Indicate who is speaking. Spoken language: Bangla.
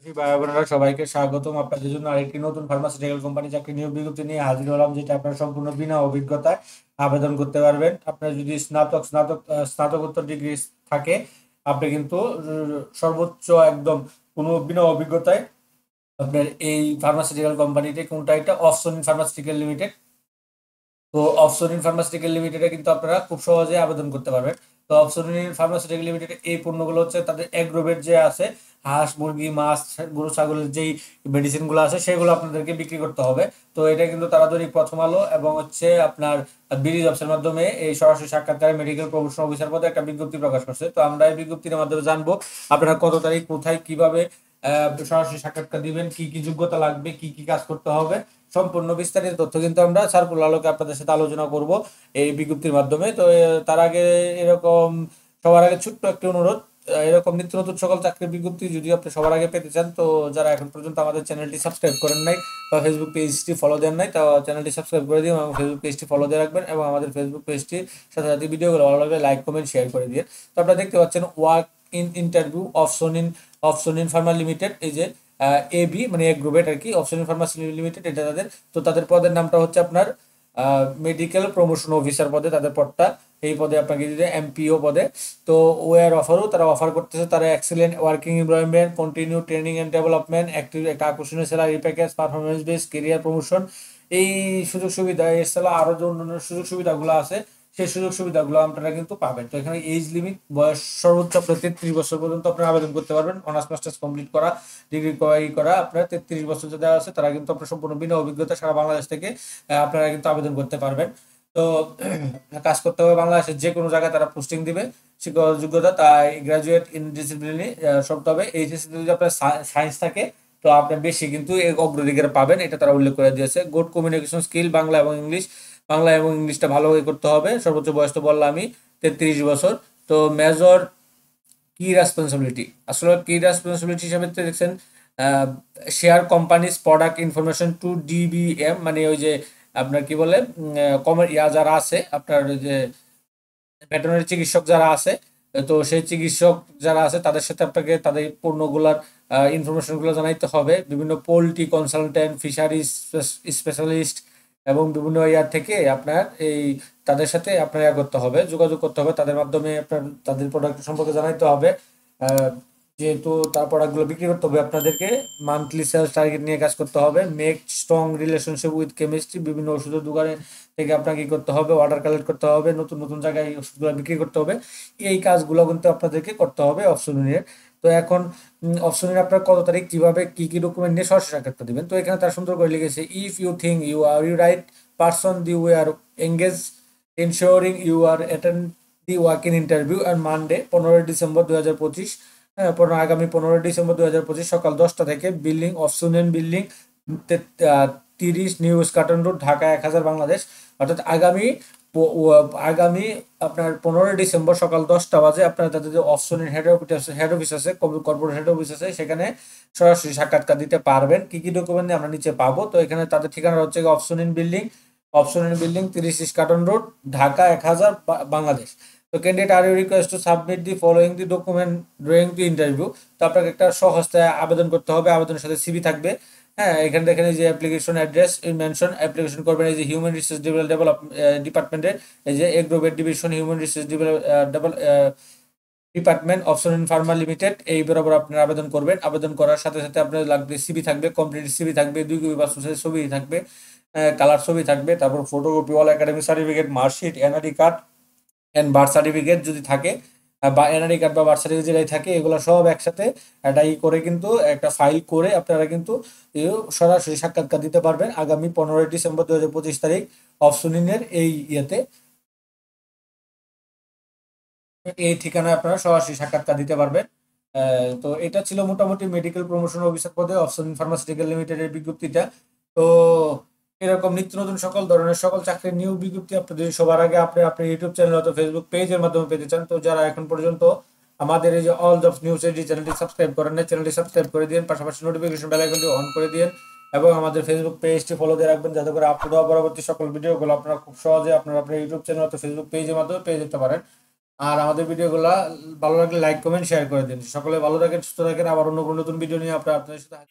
Speaker 1: ভাই বোনেরা সবাইকে স্বাগতম। আপনাদের জন্য আরেকটি নতুন ফার্মাসিউটিক্যাল কোম্পানি চাকরি নিয়োগ বিজ্ঞপ্তি নিয়ে হাজির হলাম, যেটা আপনার সম্পূর্ণ বিনা অভিজ্ঞতায় আবেদন করতে পারবেন। আপনার যদি স্নাতকোত্তর ডিগ্রি থাকে, আপনি কিন্তু সর্বোচ্চ একদম কোনো বিনা অভিজ্ঞতায় আপনার এই ফার্মাসিউটিক্যাল কোম্পানিতে, কোনটা এটা অফসনিন ফার্মাসিউটিক্যাল লিমিটেড। তো অফসনিন ফার্মাসিউটিক্যাল লিমিটেডে কিন্তু আপনারা খুব সহজে আবেদন করতে পারবেন। তো অফসনিন ফার্মাসিউটিক্যাল লিমিটেড এই পণ্যগুলো হচ্ছে তাদের এগ্রোভেট যে আছে, হাঁস মুরগি মাছ গরু ছাগলের যেই মেডিসিন গুলো আছে সেগুলো আপনাদেরকে বিক্রি করতে হবে। তো এটা কিন্তু তারা দৈনিক প্রথম আলো এবং হচ্ছে আপনার বিডি জবসের মাধ্যমে এই সরাসরি সাক্ষাৎকারে মেডিকেল প্রমোশন অফিসার পদে একটা বিজ্ঞপ্তি প্রকাশ করছে। তো আমরা এই বিজ্ঞপ্তির মাধ্যমে জানবো আপনারা কত তারিখ কোথায় কিভাবে সরাসরি সাক্ষাৎকার দিবেন, কি কি যোগ্যতা লাগবে, কি কি কাজ করতে হবে, সম্পূর্ণ বিস্তারিত তথ্য কিন্তু আমরা সার্কুলার আলোকে আপনাদের সাথে আলোচনা করব এই বিজ্ঞপ্তির মাধ্যমে। তো তার আগে এরকম সবার আগে ছোট্ট একটি অনুরোধ, এরকম নিত্য নতুন সকল চাকরির বিজ্ঞপ্তি যদি আপনি সবার আগে পেতে চান, তো যারা এখন পর্যন্ত আমাদের চ্যানেলটি সাবস্ক্রাইব করেন নাই বা ফেসবুক পেজটি ফলো দেন নাই, তা চ্যানেলটি সাবস্ক্রাইব করে দিন এবং ফেসবুক পেজটি ফলো দিয়ে রাখবেন এবং আমাদের ফেসবুক পেজটির সাথে সাথে ভিডিওগুলো ভালো লাগলে লাইক কমেন্ট শেয়ার করে দিয়ে। তো আপনারা দেখতে পাচ্ছেন walk in interview Opsonin pharma limited, এই যে এবি মানে এগ্রোভেট আর কি, অপশন ফার্মাসি লিমিটেড এটা তাদের। তো তাদের পদের নামটা হচ্ছে আপনার মেডিকেল প্রমোশন অফিসার পদে তাদের পদটা। এই পদে আপনাকে দিতে এমপিও পদে। তো ওয়ার অফারও তারা অফার করতেছে, তারা excellent working environment, continue training and development, active একটা আকর্ষণীয় salary package, performance base career promotion, এই সুযোগ সুবিধা এছাড়া আরো যে অন্যান্য সুযোগ সুবিধাগুলো আছে সেই সুযোগ সুবিধাগুলো আপনারা কিন্তু পাবেন। তো এখানে এজ লিমিট বয়স সর্বোচ্চ আপনার 33 বছর পর্যন্ত আপনারা আবেদন করতে পারবেন। অনার্স মাস্টার্স কমপ্লিট করা, ডিগ্রি করা আপনার 33 বছর যারা আছে তারা কিন্তু আপনার সম্পূর্ণ বিনা অভিজ্ঞতা সারা বাংলাদেশ থেকে আপনারা কিন্তু আবেদন করতে পারবেন। তো কাজ করতে হবে বাংলাদেশের যে কোনো জায়গায় তারা পোস্টিং দিবে। শিক্ষাগত যোগ্যতা তাই গ্রাজুয়েট ইন ডিসিপ্লিনে সব, তবে এইচএসসি যদি আপনার সায়েন্স থাকে তো আপনি বেশি কিন্তু অগ্রাধিকার পাবেন, এটা তারা উল্লেখ করে দিয়েছে। গুড কমিউনিকেশন স্কিল বাংলা এবং ইংলিশটা ভালোভাবে করতে হবে। সর্বোচ্চ বয়স তো বললাম আমি, 33 বছর। তো মেজর কি রেসপন্সিবিলিটি, আসলে কি রেসপন্সিবিলিটি হিসাবে তো দেখছেন share companies product information to dBm, মানে ওই যে আপনার কি বলে যারা আছে আপনার ওই যে ভেটেরিনারি চিকিৎসক যারা আছে, তো সেই চিকিৎসক যারা আছে তাদের সাথে আপনাকে তাদের পণ্যগুলার ইনফরমেশনগুলো জানাইতে হবে। বিভিন্ন পোলট্রি কনসালটেন্ট, ফিশারিজ স্পেশালিস্ট এবং বিভিন্ন ইয়ার থেকে আপনার এই তাদের সাথে আপনার করতে হবে, যোগাযোগ করতে হবে, তাদের মাধ্যমে আপনার তাদের প্রোডাক্ট সম্পর্কে জানাইতে হবে। আহ, যেহেতু তার প্রোডাক্টগুলো বিক্রি করতে হবে আপনাদেরকে, মান্থলি সেলস টার্গেট নিয়ে কাজ করতে হবে। Make strong relationship with chemistry, বিভিন্ন ওষুধের দোকানে থেকে আপনাকে কি করতে হবে, অর্ডার কালেক্ট করতে হবে, নতুন নতুন জায়গায় এই ওষুধগুলো বিক্রি করতে হবে। এই কাজগুলো কিন্তু আপনাদেরকে করতে হবে অপশনের। তো এখন অপশনের আপনার কত তারিখ কিভাবে কি কি ডকুমেন্ট নিয়ে সরাসরি সাক্ষাৎকার দিবেন, তো এখানে তার সুন্দর করে লিখেছে, if you think you right person the we are engage ensuring you are attend the walk in interview and Monday 15 December 2025। হ্যাঁ, আগামী 15 ডিসেম্বর 2025 সকাল 10টা থেকে building option building 30 new Eskaton road, Dhaka 1000 Bangladesh. অর্থাৎ আগামী আপনার 15 ডিসেম্বর সকাল 10টা বাজে আপনার তাদের যে অপশনের হেড অফিস আছে, কর্পোরেট হেড অফিস আছে, সেখানে সরাসরি সাক্ষাৎকার দিতে পারবেন। কি কি ডকুমেন্ট আমরা নিচে পাবো, তো এখানে তাদের ঠিকানা হচ্ছে Opsonin building 30 Eskaton road, Dhaka 1000 Bangladesh. তো candidate are you request to submit the following the document during the interview. তো আপনাকে একটা সহজে আবেদন করতে হবে, আবেদনের সাথে সিভি থাকবে। হ্যাঁ, এখানে দেখেন এই যে অ্যাপ্লিকেশন অ্যাড্রেস মেনশন, অ্যাপ্লিকেশন করবেন এই যে হিউম্যান রিসোর্স ডেভেলপ ডিপার্টমেন্টের, এই যে Agrovet division human resource department option in Pharma limited, এই বরাবর আপনার আবেদন করবেন। আবেদন করার সাথে সাথে আপনার লাগবে সিভি থাকবে, কমপ্লিট সিভি থাকবে, 2 কপি পাসপোর্ট ছবি থাকবে, কালার ছবি থাকবে, তারপর photocopy, all academic certificate, marksheet, NRE card and birth certificate যদি থাকে, বা এনআরই কার্ড বা বার্থ সার্টিফিকেট যেটাই থাকে, এগুলো সব একসাথে একটা করে কিন্তু একটা ফাইল করে আপনারা কিন্তু সরাসরি সাক্ষাৎকার দিতে পারবেন আগামী 15 ডিসেম্বর 2025 অফসুনিনের এই ইয়েতে, এই ঠিকানায় আপনারা সরাসরি সাক্ষাৎকার দিতে পারবেন। তো এটা ছিল মোটামুটি মেডিকেল প্রমোশন অফিসার পদে অপশন ফার্মাসিউটিক্যাল লিমিটেডের বিজ্ঞপ্তিটা। তো এরকম নিত্য নতুন সকল ধরনের সকল চাকরির নিয়োগ বিজ্ঞপ্তি আপনি যদি সবার আগে আপনি আপনার ইউটিউব চ্যানেল অথবা ফেসবুক পেজের মাধ্যমে পেতে চান, তো যারা এখন পর্যন্ত আমাদের এই যে অল জবস নিউজ এই চ্যানেলটি সাবস্ক্রাইব করেন না, চ্যানেলটি সাবস্ক্রাইব করে দিন, পাশাপাশি নোটিফিকেশন বেল আইকনটি অন করে দিন এবং আমাদের ফেসবুক পেজটি ফলো দিয়ে রাখবেন, যাতে করে আপলোড হওয়া পরবর্তী সকল ভিডিওগুলো আপনারা খুব সহজে আপনার ইউটিউব চ্যানেল অথবা ফেসবুক পেজের মাধ্যমে পেয়ে যেতে পারেন। আর আমাদের ভিডিওগুলা ভালো লাগলে লাইক কমেন্ট শেয়ার করে দিন। সকলে ভালো থাকেন, সুস্থ থাকেন। আবার অন্য কোনো নতুন ভিডিও নিয়ে আপনাদের সাথে